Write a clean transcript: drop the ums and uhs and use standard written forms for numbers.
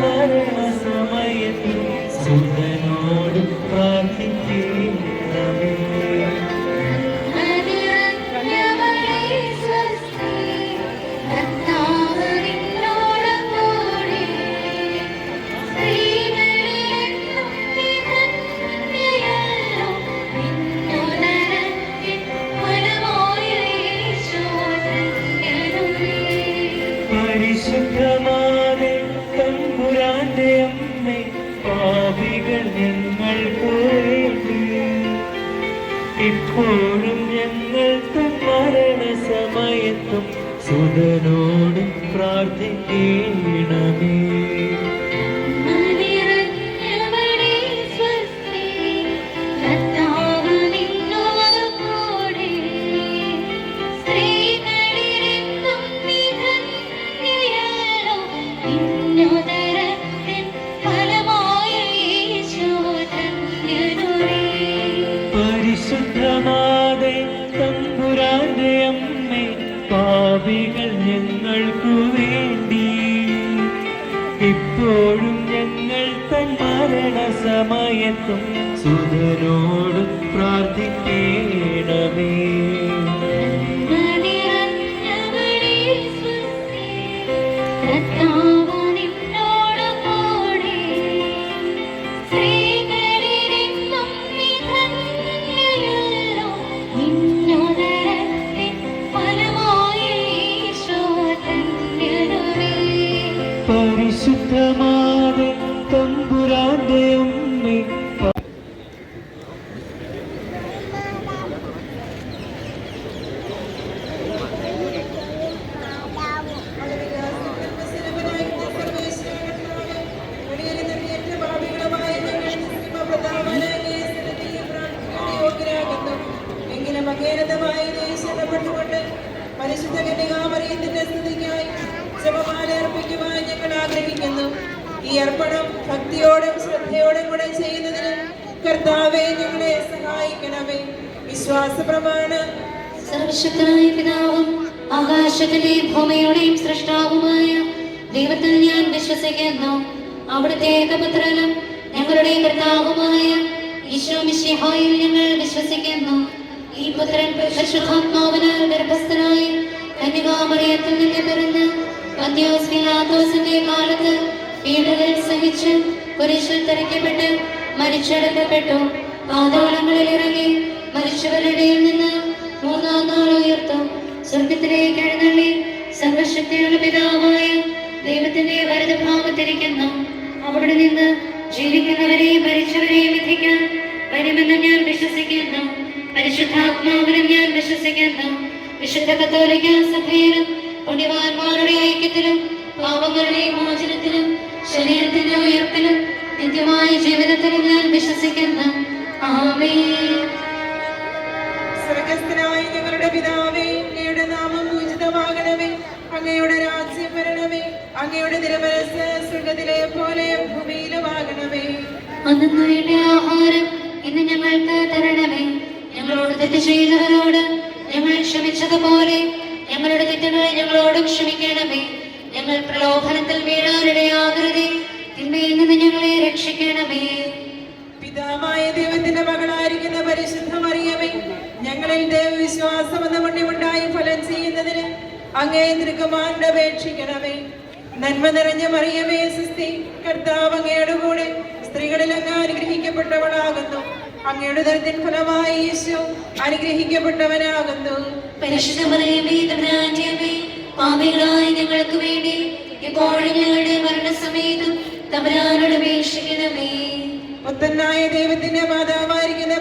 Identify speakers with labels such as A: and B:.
A: മരണസമയത്തും സുതനോട് പ്രാർത്ഥിക്കണമേ. പരിശുദ്ധമാതെ തമ്പുരാന്റെ അമ്മേ, പാപികൾ ഞങ്ങൾക്ക് വേണ്ടി ഇപ്പോഴും ഞങ്ങൾക്ക് മരണസമയത്തും സുതനോട് പ്രാർത്ഥിക്കണമേ. പരിശുദ്ധമാതെ തമ്പുരാന്റെ അമ്മേ, പാപികൾ ഞങ്ങൾക്കു വേണ്ടി ഇപ്പോഴും ഞങ്ങൾ തൻ മരണസമയത്തും സുതനോട് പ്രാർത്ഥിക്കണമേ. പരിശുദ്ധമാതെ തമ്പുരാന്റെ അമ്മേ,
B: പരിശുദ്ധ കന്യകാമറിയത്തിന്റെ സ്തുതിക്കായി ജപമാല അർപ്പിക്കുവാൻ ഞങ്ങൾ ആഗ്രഹിക്കുന്നു. ഈ അർപ്പണം ഭക്തിയോടും ശ്രദ്ധയോടും കൂടെ ചെയ്യുന്നതിന് കർത്താവേ ഞങ്ങളെ സഹായിക്കണമേ. വിശ്വാസ പ്രമാണം.
C: സർവശക്തനായ പിതാവും ആകാശത്തിന്റെയും ഭൂമിയുടെയും സൃഷ്ടാവുമായ ദൈവത്തിൽ ഞാൻ വിശ്വസിക്കുന്നു. അവിടുത്തെ ഏകപുത്രനും ഞങ്ങളുടെ കർത്താവുമായ ഈശോ മിശിഹായിൽ ഞങ്ങൾ വിശ്വസിക്കുന്നു. ഈ പുത്രൻ പരിശുദ്ധാത്മാവിനാൽ ഗർഭസ്ഥനായി കന്യകാമറിയത്തിൽ നിന്ന് പിറന്ന് പന്തിയോസ് പിലാത്തോസിന്റെ കാലത്ത് പീഡകൾ സഹിച്ച് കുരിശിൽ തറയ്ക്കപ്പെട്ട് മരിച്ചടക്കപ്പെട്ടു. പാതാളങ്ങളിൽ ഇറങ്ങി മരിച്ചവരുടെ ഇടയിൽ നിന്ന് മൂന്നാം നാൾ ഉയർത്തു. സ്വർഗത്തിലേക്ക് എഴുന്നള്ളി സർവശക്തിയുള്ള പിതാവായ ദൈവത്തിന്റെ വലതുഭാഗത്തിരിക്കുന്നു. അവിടെ നിന്ന് ജീവിക്കുന്നവരെയും മരിച്ചവരെയും വിധിക്കാൻ വരുമെന്ന് ഞാൻ വിശ്വസിക്കുന്നു. പരിശുദ്ധാത്മാവിനും ഞാൻ വിശ്വസിക്കുന്നു. വിശുദ്ധ കത്തോലിക്ക സഭയിലും പുണ്യവാന്മാരുടെ ഐക്യത്തിലും പാപങ്ങളുടെ മോചനത്തിലും ശരീരത്തിന്റെ ഉയർപ്പിലും നിത്യമായ ജീവിതത്തിലും ഞാൻ വിശ്വസിക്കുന്നു. ആമേൻ.
B: സ്വർഗ്ഗസ്ഥനായ ഞങ്ങളുടെ പിതാവേ, അങ്ങയുടെ നാമം പൂജിതമാകണമേ. അങ്ങയുടെ രാജ്യം വരണമേ. അങ്ങയുടെ തിരുമനസ്സ് സ്വർഗ്ഗത്തിലെ പോലെ ഭൂമിയിലുമാകണമേ.
C: അന്നു വേണ്ട ആഹാരം ഇന്ന് ഞങ്ങൾക്ക് തരണമേ. ഞങ്ങളോട് തെറ്റ് ചെയ്തവരോട് ഞങ്ങൾ ക്ഷമിച്ചതുപോലെ ഞങ്ങളുടെ തെറ്റുകൾ ഞങ്ങളോട് ക്ഷമിക്കണമേ. ഞങ്ങൾ പ്രലോഭനത്തിൽ വീഴാനിടയാകരുതേ, തിന്മയിൽ നിന്ന് ഞങ്ങളെ രക്ഷിക്കണമേ.
B: പിതാവായ ദൈവത്തിന്റെ മകളായിരിക്കുന്ന പരിശുദ്ധ മറിയമേ, ഞങ്ങളിൽ ദൈവവിശ്വാസം എന്ന പുണ്യമുണ്ടായി ഫലം ചെയ്യുന്നതിന് അങ്ങേ തിരുക്കുമാരനോട് അപേക്ഷിക്കണമേ. നന്മ നിറഞ്ഞ മറിയമേ സ്വസ്തി, കർത്താവ് അങ്ങയുടെ കൂടെ സ്ത്രീകളിൽ അങ്ങ് അനുഗ്രഹിക്കപ്പെട്ടവളാകുന്നു. അങ്ങയുടെ ദരിദ്രൻ ഫലമായി യേശു അനുഗ്രഹിക്കപ്പെട്ടവനാകുന്നു.
C: പരിശുദ്ധ മറിയമേ, തമ്പുരാന്റെ അമ്മേ, പാപികളായ ഞങ്ങൾക്ക് വേണ്ടി ഇപ്പോഴും ഞങ്ങളുടെ മരണസമയത്തും തമ്പുരാനോട് അപേക്ഷിക്കണമേ.
B: പുത്രനായ ദൈവത്തിന്റെ മാതാവായിരിക്കുന്ന